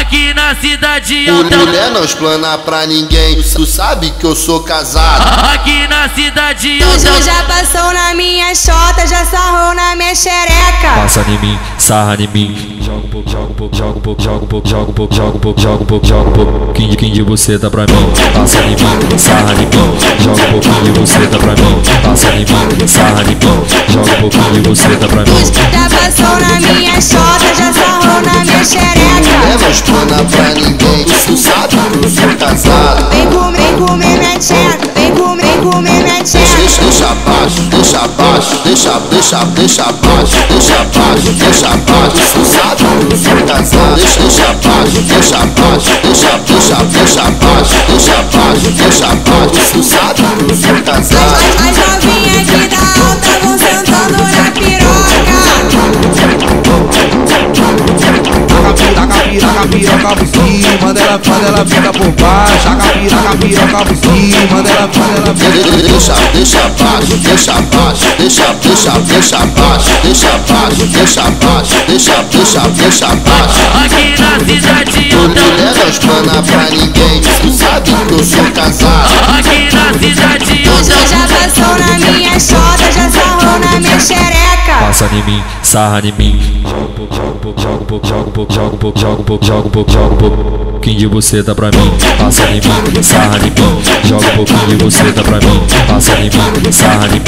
aqui na cidade alta. Mulher não explana pra ninguém, tu sabe que eu sou casado. Aqui na cidade Tu alta. já passou na minha xota, já sarrou na minha xereca. Passa em mim, sarra em mim. Joga um pouco, joga um pouco, joga um pouco, joga um pouco, joga um pouco, joga um pouco, joga um pouco, joga um pouco. Quem de você tá pra mim? Passa em mim, sarra em mim. Joga um pouquinho de você tá pra mim. Passa em mim, sarra em mim. Joga um pouquinho de você tá pra mim. Já passou na minha xota, já sarrou na minha xereca. Mulher não explana pra ninguém, tu sabe que eu sou casado. Vem comer minha tcheca, vem comer minha tcheca. Deixa abaixo, deixa abaixo, deixa abaixo, deixa abaixo, deixa abaixo. Tu sabe que eu sou casado. Deixa abaixo, deixa abaixo, deixa abaixo, deixa abaixo. Tu sabe que eu sou casado. As novinhas aqui da alta vão sentando na piroca. Taca a piroca por cima dela, quando ela fica por baixo. Taca a piroca por cima dela, quando ela fica. Deixa abaixo, deixa abaixo, deixa abaixo, deixa abaixo. Aqui na cidade alta. Mulher não explana pra ninguém, tu sabe que eu sou casado. Aqui na cidade Tu alta. já passou na minha xota, já sarrou na minha xereca. Passa em mim, sarra em mim. Joga um pouco, joga um pouco, joga um pouco, joga um pouco, joga um pouco, joga um pouco, joga um pouco. Quem de você tá pra mim? Passa em mim, sarra em mim. Joga um pouquinho de você tá pra mim. Passa em mim, sarra em mim.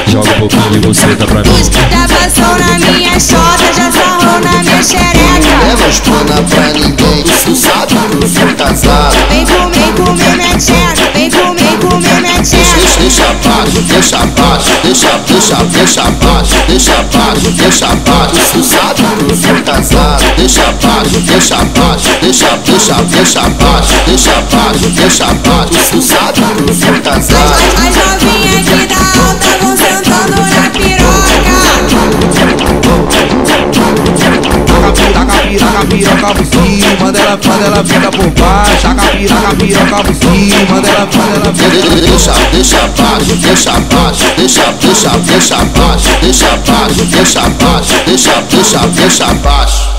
Joga um pouquinho de você tá pra mim. Já passou na minha xota, já sarrou na minha xereca. Mulher não explana pra ninguém, tu sabe que eu sou casado. Vem comer minha tcheca, vem comer minha tcheca. Deixa abaixo, deixa abaixo, deixa abaixo. Tu sabe que eu sou casado. Deixa abaixo, deixa abaixo, deixa abaixo. Tu sabe que eu sou casado. As novinhas aqui da alta vão sentando na piroca. Taca a piroca por cima dela, quando ela fica por baixo. Taca a piroca por cima dela, quando ela fica. Deixa abaixo, deixa abaixo, deixa abaixo.